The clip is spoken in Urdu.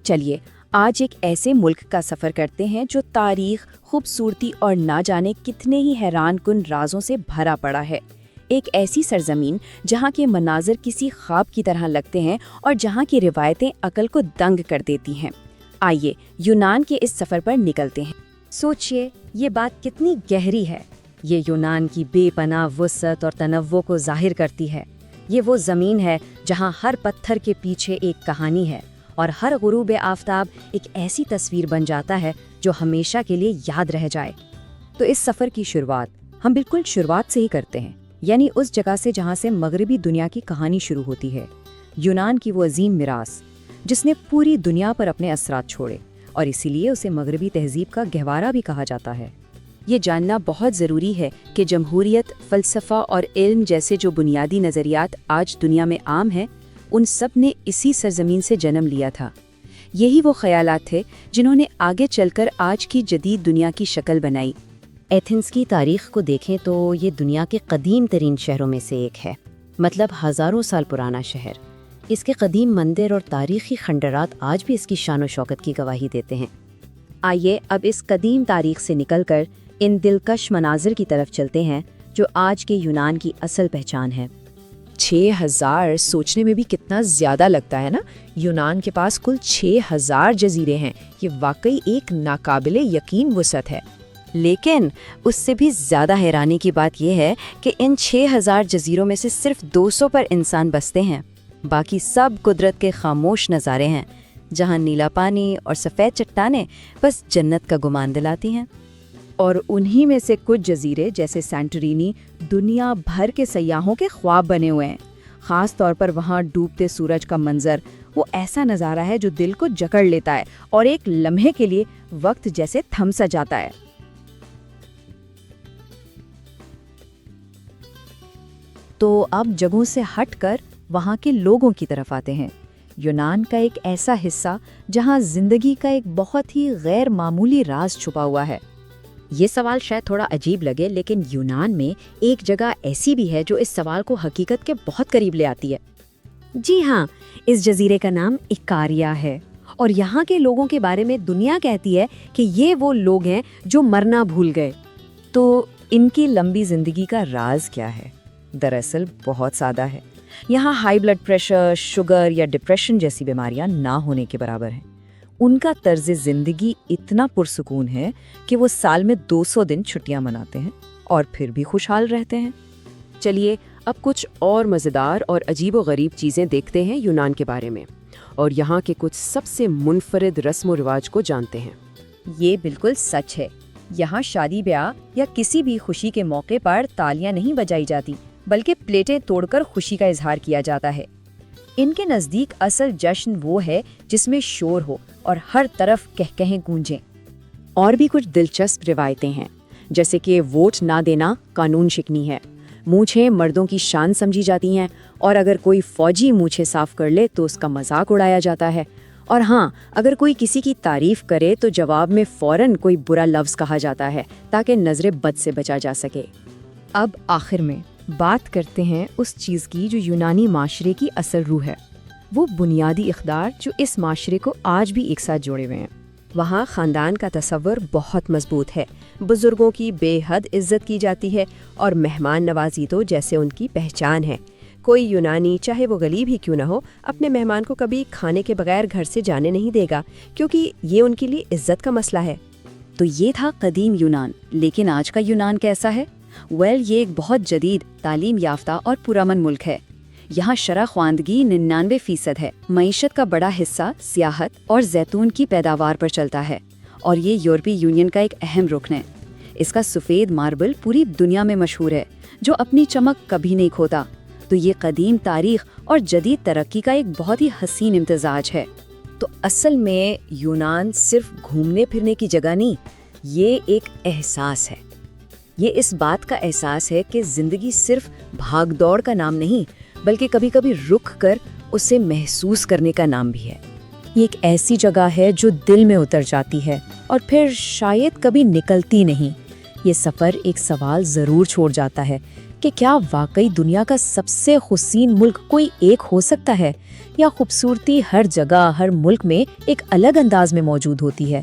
چلیے آج ایک ایسے ملک کا سفر کرتے ہیں جو تاریخ، خوبصورتی اور نہ جانے کتنے ہی حیران کن رازوں سے بھرا پڑا ہے۔ ایک ایسی سرزمین جہاں کے مناظر کسی خواب کی طرح لگتے ہیں اور جہاں کی روایتیں عقل کو دنگ کر دیتی ہیں۔ آئیے یونان کے اس سفر پر نکلتے ہیں۔ سوچئے یہ بات کتنی گہری ہے۔ یہ یونان کی بے پناہ وسعت اور تنوع کو ظاہر کرتی ہے۔ یہ وہ زمین ہے جہاں ہر پتھر کے پیچھے ایک کہانی ہے اور ہر غروب آفتاب ایک ایسی تصویر بن جاتا ہے جو ہمیشہ کے لیے یاد رہ جائے۔ تو اس سفر کی شروعات ہم بالکل شروعات سے ہی کرتے ہیں، یعنی اس جگہ سے جہاں سے مغربی دنیا کی کہانی شروع ہوتی ہے، یونان کی وہ عظیم میراث جس نے پوری دنیا پر اپنے اثرات چھوڑے، اور اسی لیے اسے مغربی تہذیب کا گہوارہ بھی کہا جاتا ہے۔ یہ جاننا بہت ضروری ہے کہ جمہوریت، فلسفہ اور علم جیسے جو بنیادی نظریات آج دنیا میں عام ہیں، ان سب نے اسی سرزمین سے جنم لیا تھا۔ یہی وہ خیالات تھے جنہوں نے آگے چل کر آج کی جدید دنیا کی شکل بنائی۔ ایتھنز کی تاریخ کو دیکھیں تو یہ دنیا کے قدیم ترین شہروں میں سے ایک ہے، مطلب ہزاروں سال پرانا شہر۔ اس کے قدیم مندر اور تاریخی کھنڈرات آج بھی اس کی شان و شوکت کی گواہی دیتے ہیں۔ آئیے اب اس قدیم تاریخ سے نکل کر ان دلکش مناظر کی طرف چلتے ہیں جو آج کے یونان کی اصل پہچان ہے۔ 6000 سوچنے میں بھی کتنا زیادہ لگتا ہے نا۔ یونان کے پاس کل 6000 جزیرے ہیں۔ یہ واقعی ایک ناقابل یقین وسعت ہے۔ لیکن اس سے بھی زیادہ حیرانی کی بات یہ ہے کہ ان 6000 جزیروں میں سے صرف 200 پر انسان بستے ہیں۔ باقی سب قدرت کے خاموش نظارے ہیں، جہاں نیلا پانی اور سفید چٹانیں بس جنت کا گمان دلاتی ہیں۔ اور انہی میں سے کچھ جزیرے جیسے سینٹورینی دنیا بھر کے سیاحوں کے خواب بنے ہوئے ہیں۔ خاص طور پر وہاں ڈوبتے سورج کا منظر، وہ ایسا نظارہ ہے جو دل کو جکڑ لیتا ہے اور ایک لمحے کے لیے وقت جیسے تھم سا جاتا ہے۔ تو اب جگہوں سے ہٹ کر وہاں کے لوگوں کی طرف آتے ہیں۔ یونان کا ایک ایسا حصہ جہاں زندگی کا ایک بہت ہی غیر معمولی راز چھپا ہوا ہے۔ یہ سوال شاید تھوڑا عجیب لگے، لیکن یونان میں ایک جگہ ایسی بھی ہے جو اس سوال کو حقیقت کے بہت قریب لے آتی ہے۔ جی ہاں، اس جزیرے کا نام ایکاریا ہے، اور یہاں کے لوگوں کے بارے میں دنیا کہتی ہے کہ یہ وہ لوگ ہیں جو مرنا بھول گئے۔ تو ان کی لمبی زندگی کا راز کیا ہے؟ دراصل بہت سادہ ہے۔ یہاں ہائی بلڈ پریشر، شوگر یا ڈپریشن جیسی بیماریاں نہ ہونے کے برابر ہیں۔ ان کا طرز زندگی اتنا پرسکون ہے کہ وہ سال میں 200 دن چھٹیاں مناتے ہیں اور پھر بھی خوشحال رہتے ہیں۔ چلیے اب کچھ اور مزیدار اور عجیب و غریب چیزیں دیکھتے ہیں یونان کے بارے میں، اور یہاں کے کچھ سب سے منفرد رسم و رواج کو جانتے ہیں۔ یہ بالکل سچ ہے۔ یہاں شادی بیاہ یا کسی بھی خوشی کے موقع پر تالیاں نہیں بجائی جاتی، بلکہ پلیٹیں توڑ کر خوشی کا اظہار کیا جاتا ہے۔ ان کے نزدیک اصل جشن وہ ہے جس میں شور ہو اور ہر طرف کہکہیں گونجیں۔ اور بھی کچھ دلچسپ روایتیں ہیں، جیسے کہ ووٹ نہ دینا قانون شکنی ہے، مونچھیں مردوں کی شان سمجھی جاتی ہیں، اور اگر کوئی فوجی مونچھیں صاف کر لے تو اس کا مذاق اڑایا جاتا ہے، اور ہاں، اگر کوئی کسی کی تعریف کرے تو جواب میں فوراً کوئی برا لفظ کہا جاتا ہے تاکہ نظر بد سے بچا جا سکے۔ اب آخر میں بات کرتے ہیں اس چیز کی جو یونانی معاشرے کی اصل روح ہے، وہ بنیادی اقدار جو اس معاشرے کو آج بھی ایک ساتھ جوڑے ہوئے ہیں۔ وہاں خاندان کا تصور بہت مضبوط ہے، بزرگوں کی بے حد عزت کی جاتی ہے، اور مہمان نوازی تو جیسے ان کی پہچان ہے۔ کوئی یونانی چاہے وہ غریب ہی کیوں نہ ہو، اپنے مہمان کو کبھی کھانے کے بغیر گھر سے جانے نہیں دے گا، کیونکہ یہ ان کے لیے عزت کا مسئلہ ہے۔ تو یہ تھا قدیم یونان، لیکن آج کا یونان کیسا ہے؟ یہ ایک بہت جدید، تعلیم یافتہ اور پرامن ملک ہے۔ یہاں شرح خواندگی 99% ہے۔ معیشت کا بڑا حصہ سیاحت اور زیتون کی پیداوار پر چلتا ہے، اور یہ یورپی یونین کا ایک اہم رکن ہے۔ اس کا سفید ماربل پوری دنیا میں مشہور ہے، جو اپنی چمک کبھی نہیں کھوتا۔ تو یہ قدیم تاریخ اور جدید ترقی کا ایک بہت ہی حسین امتزاج ہے۔ تو اصل میں یونان صرف گھومنے پھرنے کی جگہ نہیں، یہ ایک احساس ہے۔ یہ اس بات کا احساس ہے کہ زندگی صرف بھاگ دوڑ کا نام نہیں، بلکہ کبھی کبھی رک کر اسے محسوس کرنے کا نام بھی ہے۔ یہ ایک ایسی جگہ ہے جو دل میں اتر جاتی ہے اور پھر شاید کبھی نکلتی نہیں۔ یہ سفر ایک سوال ضرور چھوڑ جاتا ہے کہ کیا واقعی دنیا کا سب سے حسین ملک کوئی ایک ہو سکتا ہے، یا خوبصورتی ہر جگہ ہر ملک میں ایک الگ انداز میں موجود ہوتی ہے۔